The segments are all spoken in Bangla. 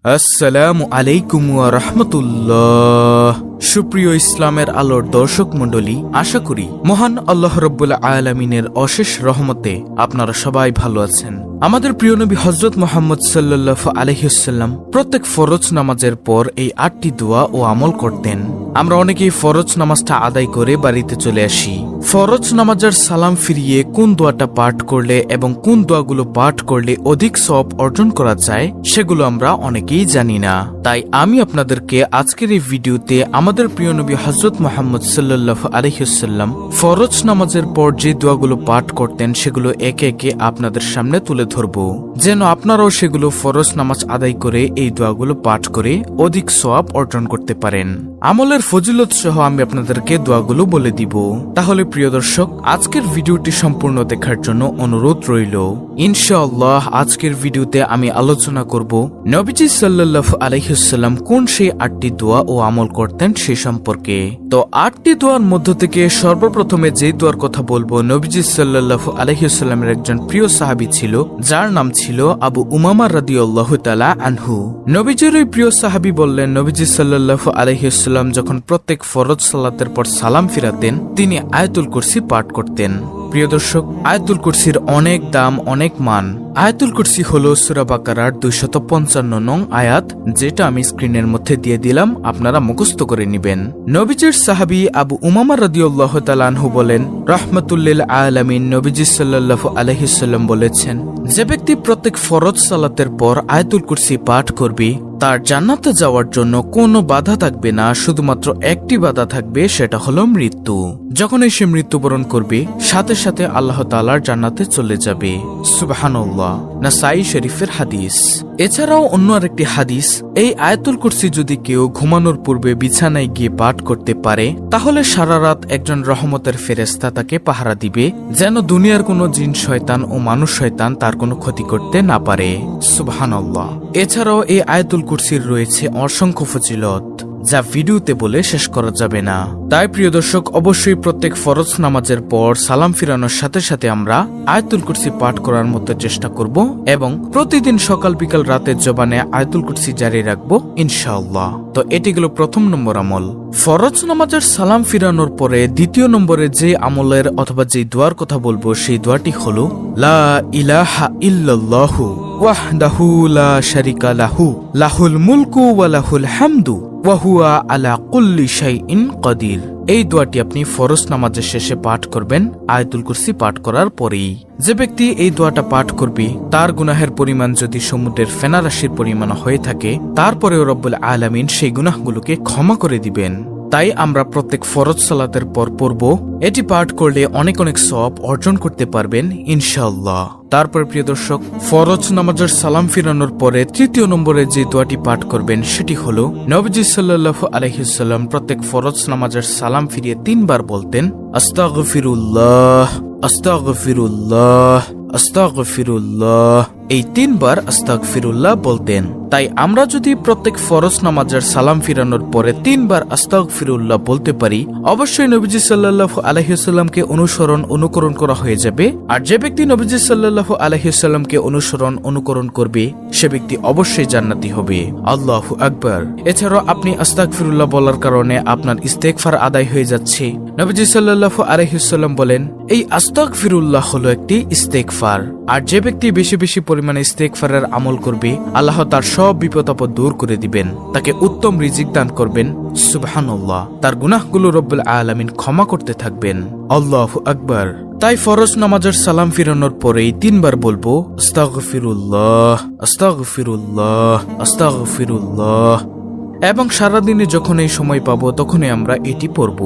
আসসালামু আলাইকুম ওয়া রাহমাতুল্লাহ। সুপ্রিয় ইসলামের আলোর দর্শক মণ্ডলী, আশা করি মহান আল্লাহ রাব্বুল আলামিনের অশেষ রহমতে আপনারা সবাই ভালো আছেন। আমাদের প্রিয় নবী হযরত মুহাম্মদ সাল্লাল্লাহু আলাইহি ওয়াসাল্লাম প্রত্যেক ফরজ নামাজের পর এই 8টি দোয়া ও আমল করতেন। আমরা অনেকেই ফরজ নামাজটা আদায় করে বাড়িতে চলে আসি। ফরজ নামাজের সালাম ফিরিয়ে কোন দোয়াটা পাঠ করলে এবং কোন দোয়াগুলো পাঠ করলে অধিক সওয়াব অর্জন করা যায় সেগুলো আমরা অনেকেই জানি না। তাই আমি আপনাদেরকে আজকের এই ভিডিওতে আমাদের প্রিয় নবী হযরত মুহাম্মদ সাল্লাল্লাহু আলাইহি ওয়াসাল্লাম ফরজ নামাজের পর যে দোয়াগুলো পাঠ করতেন সেগুলো একে একে আপনাদের সামনে তুলে ধরব, যেন আপনারাও সেগুলো ফরজ নামাজ আদায় করে এই দোয়াগুলো পাঠ করে অধিক সওয়াব অর্জন করতে পারেন। আমলের ফজিলত সহ আমি আপনাদেরকে দোয়াগুলো বলে দিব। তাহলে প্রিয় দর্শক, আজকের ভিডিওটি সম্পূর্ণ দেখার জন্য অনুরোধ রইল। ইনশাআল্লাহ আজকের ভিডিওতে আমি আলোচনা করব নবীজি সাল্লাল্লাহু আলাইহি ওয়াসাল্লাম কোন সেই 8টি দোয়া ও আমল করতেন সে সম্পর্কে। তো 8টি দোয়ার মধ্য থেকে সর্বপ্রথমে যে দোয়ার কথা বলবো, নবীজি সাল্লাল্লাহু আলাইহি ওয়াসাল্লামের একজন প্রিয় সাহাবী ছিল যার নাম ছিল আবু উমামা রাদিয়াল্লাহু তাআলা আনহু। নবীজির ওই প্রিয় সাহাবী বললেন, নবীজি সাল্লাল্লাহু আলাইহি ওয়াসাল্লাম যখন প্রত্যেক ফরজ সালাতের পর সালাম ফিরাতেন তিনি আয়াতুল কুরসি পাঠ করতেন। প্রিয় দর্শক, আয়াতুল কুরসির অনেক দাম, অনেক মান। আয়াতুল কুরসি হলো সূরা বাকারার 255 নং আয়াত, যেটা আমি স্ক্রিনের মধ্যে দিয়ে দিলাম, আপনারা মুখস্থ করে নেবেন। নবীজির সাহাবী আবু উমামা রাদিয়াল্লাহু তাআলা আনহু বলেন, রাহমাতুল লিল আলামিন নবীজি সাল্লাল্লাহু আলাইহি ওয়াসাল্লাম বলেছেন, যে ব্যক্তি প্রত্যেক ফরজ সালাতের পর আয়াতুল কুরসি পাঠ করবে তার জান্নাতে যাওয়ার জন্য কোনো বাধা থাকবে না, শুধুমাত্র একটি বাধা থাকবে, সেটা হলো মৃত্যু। যখনই সে মৃত্যুবরণ করবে সাথে সাথে আল্লাহ তাআলার জান্নাতে চলে যাবে। সুবহানাল্লাহ। নাসাই শরীফের হাদিস। এছাড়াও অন্য আরেকটি হাদিস, এই আয়াতুল কুরসি যদি কেউ ঘুমানোর পূর্বে বিছানায় গিয়ে পাঠ করতে পারে তাহলে সারা রাত একজন রহমতের ফেরেশতা তাকে পাহারা দিবে, যেন দুনিয়ার কোনো জিন শয়তান ও মানুষ শয়তান তার কোনো ক্ষতি করতে না পারে। সুবহানাল্লাহ। এছাড়াও এই আয়াতুল কুরসির রয়েছে অসংখ্য ফজিলত, যা ভিডিওতে বলে শেষ করা যাবে না। তাই প্রিয় দর্শক, অবশ্যই প্রত্যেক ফরজ নামাজের পর সালাম ফিরানোর সাথে সাথে আমরা আয়াতুল কুরসি পাঠ করার মতো চেষ্টা করব এবং প্রতিদিন সকাল বিকাল রাতের জবানে আয়াতুল কুরসি জারি রাখবো ইনশাআল্লাহ। তো এটি গেল প্রথম নম্বর আমল। ফরজ নামাজের সালাম ফিরানোর পরে দ্বিতীয় নম্বরে যে আমলের অথবা যে দোয়ার কথা বলবো সেই দোয়াটি হলো লা ইলাহা ইল্লাল্লাহু ওয়াহদাহু লা শারিকা লাহু লাহুল মুলকু ওয়া লাহুল হামদু ওয়া হুয়া আলা কুল্লি শাইইন কাদির। এই দোয়াটি আপনি ফরজ নামাজের শেষে পাঠ করবেন আয়াতুল কুরসি পাঠ করার পরেই। যে ব্যক্তি এই দোয়াটা পাঠ করবে তার গুনাহের পরিমাণ যদি সমুদ্রের ফেনা রাশির পরিমাণ হয়ে থাকে তারপরেও রব্বুল আলামিন সেই গুনাহগুলোকে ক্ষমা করে দিবেন। তাই আমরা প্রত্যেক ফরজ সালাতের পর পড়ব। এটি পাঠ করলে অনেক অনেক সওয়াব অর্জন করতে পারবেন ইনশাআল্লাহ। তারপর প্রিয় দর্শক, ফরজ নামাজের সালাম ফিরানোর পরে তৃতীয় নম্বরে যে দোয়াটি পাঠ করবেন সেটি হলো নবীজি সাল্লাল্লাহু আলাইহি ওয়াসাল্লাম প্রত্যেক ফরজ নামাজের সালাম ফিরিয়ে 3 বার বলতেন, আস্তাগফিরুল্লাহ আস্তাগফিরুল্লাহ আস্তাগফিরুল্লাহ। এই 3 বার আস্তাগফিরুল্লাহ বলতেন। তাই আমরা যদি প্রত্যেক ফরজ নামাজের সালাম ফিরানোর পরে 3 বার আস্তাগফিরুল্লাহ বলতে পারি, অবশ্যই নবীজি সাল্লাল্লাহু আলাইহি ওয়াসাল্লামকে অনুকরণ করা হয়ে যাবে। আর যে ব্যক্তি নবীজি সাল্লাল্লাহু আলাইহি ওয়াসাল্লামকে অনুকরণ করবে সে ব্যক্তি অবশ্যই জান্নাতি হবে। আল্লাহু আকবার। এছাড়াও আপনি আস্তাগফিরুল্লাহ বলার কারণে আপনার ইস্তেগফার আদায় হয়ে যাচ্ছে। নবীজি সাল্লাল্লাহু আলাইহি ওয়াসাল্লাম বলেন, এই আস্তাগফিরুল্লাহ হলো একটি ইস্তেগফার। আর যে ব্যক্তি বেশি বেশি পরিমাণে ইস্তেগফারের আমল করবে আল্লাহ তার সব বিপদ আপদ দূর করে দিবেন, তাকে উত্তম রিজিক দান করবেন। সুবহানাল্লাহ। তার গুনাহগুলো রব্বুল আলামিন ক্ষমা করতে থাকবেন। আল্লাহু আকবার। তাই ফরজ নামাজের সালাম ফিরানোর পরেই 3 বার বলবো আস্তাগফিরুল্লাহ আস্তাগফিরুল্লাহ আস্তাগফিরুল্লাহ, এবং সারাদিনে যখন এই সময় পাবো তখনই আমরা এটি পড়ব।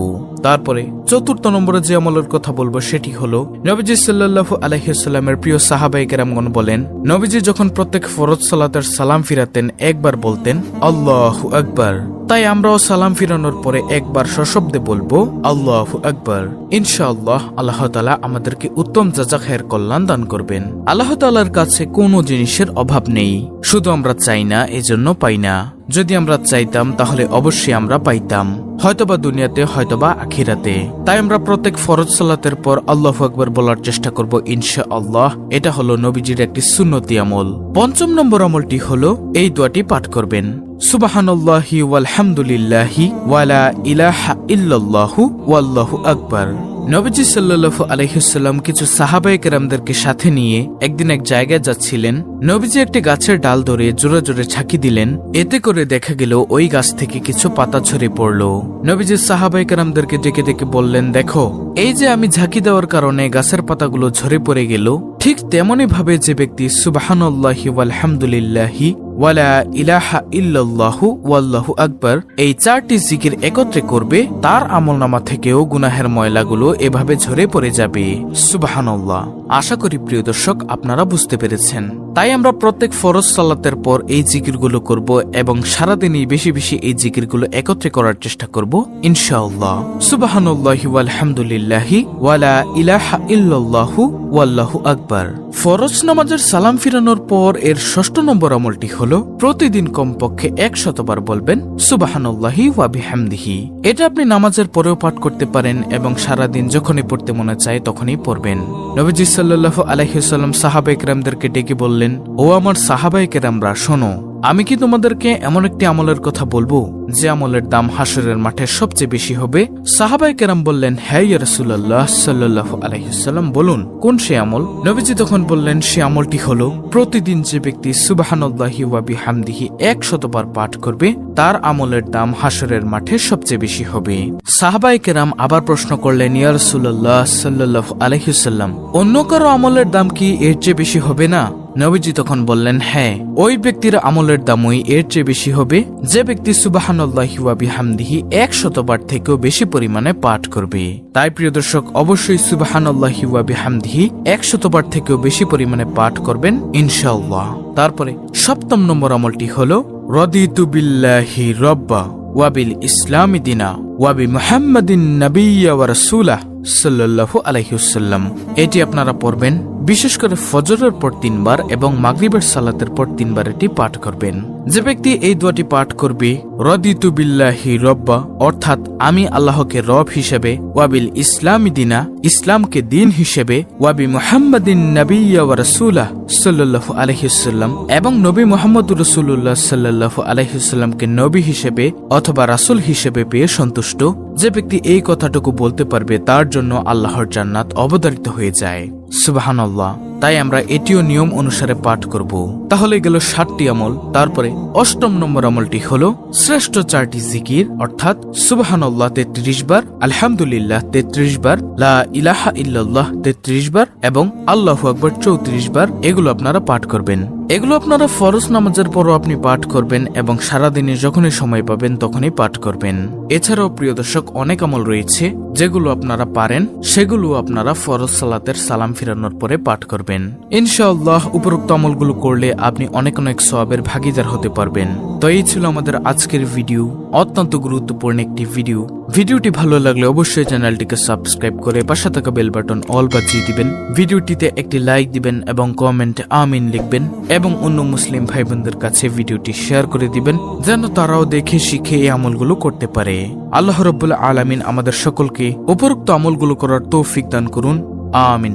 তারপরে চতুর্থ নম্বরে যে আমলের কথা বলবো সেটি হলো নবীজি সাল্লাল্লাহু আলাইহি ওয়াসাল্লামের প্রিয় সাহাবায়ে কেরামগণ বলেন, নবীজি যখন প্রত্যেক ফরজ সালাতের সালাম ফিরাতেন একবার বলতেন আল্লাহু আকবার, তাই আমরাও সালাম ফিরানোর পরে একবার সশব্দে বলবো আল্লাহু আকবার। ইনশাআল্লাহ আল্লাহ তাআলা আমাদেরকে উত্তম যাজা খায়ের কল্যাণ দান করবেন। আল্লাহ তাআলার কাছে কোনো জিনিসের অভাব নেই, শুধু আমরা চাই না, এজন্য পাই না। যদি আমরা চাইতাম তাহলে অবশ্যই আমরা পাইতাম, হয়তোবা দুনিয়াতে হয়তোবা আখিরাতে। তাই আমরা প্রত্যেক ফরজ সালাতের পর আল্লাহু আকবার বলার চেষ্টা করব ইনশাআল্লাহ। এটা হলো নবীজির একটি সুন্নতি আমল। ৫ম নম্বর আমলটি হলো এই দোয়াটি পাঠ করবেন, সুবহানাল্লাহি ওয়ালহামদুলিল্লাহি ওয়ালা ইলাহা ইল্লাল্লাহু ওয়াল্লাহু আকবার। নবীজি সাল্লাল্লাহু আলাইহি ওয়াসাল্লাম কিছু সাহাবায়ে কেরামদেরকে সাথে নিয়ে একদিন এক জায়গায় যাচ্ছিলেন। নবীজি একটি গাছের ডাল ধরে জোরে জোরে ঝাঁকি দিলেন, এতে করে দেখা গেল ওই গাছ থেকে কিছু পাতা ঝরে পড়ল। নবীজি সাহাবায়ে কেরামদেরকে ডেকে ডেকে বললেন, দেখো, এই যে আমি ঝাঁকি দেওয়ার কারণে গাছের পাতাগুলো ঝরে পড়ে গেল, ঠিক তেমনি ভাবে যে ব্যক্তি সুবহানাল্লাহি ওয়ালহামদুলিল্লাহি ওয়ালা ইলাহা ইল্লাল্লাহু ওয়াল্লাহু আকবার এই 4টি জিকির একত্রে করবে, তার আমলনামা থেকেও গুনাহের ময়লাগুলো এভাবে ঝরে পড়ে যাবে। সুবহানাল্লাহ। আশা করি প্রিয় দর্শক আপনারা বুঝতে পেরেছেন। তাই আমরা প্রত্যেক ফরজ সালাতের পর এই জিকিরগুলো করব এবং সারাদিনই বেশি বেশি এই জিকিরগুলো একত্রে করার চেষ্টা করব ইনশাআল্লাহ। সুবহানাল্লাহি ওয়ালহামদুলিল্লাহি ওয়ালা ইলাহা ইল্লাল্লাহু ওয়াল্লাহু আকবার। ফরজ নামাজের সালাম ফিরানোর পর এর 6ঠ নম্বর আমলটি হলো প্রতিদিন কমপক্ষে 100 বার বলবেন সুবহানাল্লাহি ওয়া বিহামদিহি। এটা আপনি নামাজের পরেও পাঠ করতে পারেন এবং সারাদিন যখনই পড়তে মনে চায় তখনই পড়বেন। নবীজি সাল্লাল্লাহু আলাইহি ওয়াসাল্লাম সাহাবায়ে কেরামদেরকে ডেকে বললেন, ও আমার সাহাবায়ে কেরামরা শোনো, আমি কি তোমাদেরকে এমন একটি আমলের কথা বলবো যে আমলের দাম হাসরের মাঠে সবচেয়ে বেশি হবে? সাহাবায়ে কেরাম বললেন, হ্যাঁ ইয়া রাসূলুল্লাহ সাল্লাল্লাহু আলাইহি ওয়াসাল্লাম, বলুন কোন সে আমল? নবীজি তখন বললেন, সে আমলটি হলো প্রতিদিন যে ব্যক্তি সুবহানাল্লাহি ওয়া বিহামদিহি 100 বার পাঠ করবে, তার আমলের দাম হাসরের মাঠে সবচেয়ে বেশি হবে। সাহাবায়ে কেরাম আবার প্রশ্ন করলেন, ইয়া রাসূলুল্লাহ সাল্লাল্লাহু আলাইহি ওয়াসাল্লাম, অন্য কারো আমলের দাম কি এর চেয়ে বেশি হবে না? নবীজি তখন বললেন, হ্যাঁ, ওই ব্যক্তির আমলের দামই এর চেয়ে বেশি হবে যে ব্যক্তি সুবহানাল্লাহি ওয়া বিহামদিহি 100 বার থেকেও বেশি পরিমাণে পাঠ করবে। তাই প্রিয় দর্শক, অবশ্যই সুবহানাল্লাহি ওয়া বিহামদিহি 100 বার থেকেও বেশি পরিমাণে পাঠ করবেন ইনশাআল্লাহ। তারপরে 7ম নম্বর আমলটি হলো রাদিতু বিল্লাহি রাব্বা ওয়া বিল ইসলামি দিনা ওয়া বি মুহাম্মাদিন নাবিয়্যা ওয়া রাসূলা সাল্লাল্লাহু আলাইহি ওয়াসাল্লাম। এটি আপনারা পড়বেন বিশেষ করে ফজরের পর 3 বার এবং মাগরিবের সালাতের পর 3 বার এটি পাঠ করবেন। যে ব্যক্তি এই দোয়াটি পাঠ করবে, রাদিতু বিল্লাহি রাব্বা অর্থাৎ আমি আল্লাহকে রব হিসেবে, ওয়াবিল ইসলামি দিনা ইসলামকে দিন হিসেবে, ওয়াবি মুহাম্মাদিন নাবিয়্যা ওয়া রাসূলা সাল্লাল্লাহু আলাইহি ওয়াসাল্লাম এবং নবী মুহাম্মদুর রাসূলুল্লাহ সাল্লাল্লাহু আলাইহি ওয়াসাল্লামকে নবী হিসেবে অথবা রাসূল হিসেবে পেয়ে সন্তুষ্ট। যে ব্যক্তি এই কথাটুকু বলতে পারবে তার জন্য আল্লাহর জান্নাত অবধারিত হয়ে যায়। সুবহানাল্লাহ। তাই আমরা এটিও নিয়ম অনুসারে পাঠ করব। তাহলে গেল 7টি আমল। তারপরে 8ম নম্বর আমলটি হলো শ্রেষ্ঠ 4টি জিকির, অর্থাৎ সুবহানাল্লাহ 33 বার, আলহামদুলিল্লাহ 33 বার, লা ইলাহা ইল্লাল্লাহ 33 বার এবং আল্লাহু আকবার 34 বার। এগুলো আপনারা পাঠ করবেন। এগুলো আপনারা ফরজ নামাজের পরও আপনি পাঠ করবেন এবং সারাদিনে যখনই সময় পাবেন তখনই পাঠ করবেন। এছাড়াও প্রিয় দর্শক, অনেক আমল রয়েছে যেগুলো আপনারা পারেন, সেগুলো আপনারা ফরজ সালাতের সালাম ফিরানোর পরে পাঠ করবেন ইনশাআল্লাহ। উপরোক্ত আমলগুলো করলে আপনি অনেক অনেক সওয়াবের ভাগীদার হতে পারবেন। তো এই ছিল আমাদের আজকের ভিডিও, অত্যন্ত গুরুত্বপূর্ণ একটি ভিডিও। ভিডিওটি ভালো লাগলে অবশ্যই চ্যানেলটিকে সাবস্ক্রাইব করে পাশে থাকা বেল বাটন অল বাজিয়ে দিবেন। ভিডিওটিতে একটি লাইক দিবেন এবং কমেন্টে আমিন লিখবেন এবং অন্য মুসলিম ভাই বোনদের কাছে ভিডিওটি শেয়ার করে দিবেন যেন তারাও দেখে শিখে এই আমলগুলো করতে পারে। আল্লাহ রাব্বুল আলামিন আমাদের সকলকে উপরোক্ত আমলগুলো করার তৌফিক দান করুন। আমিন।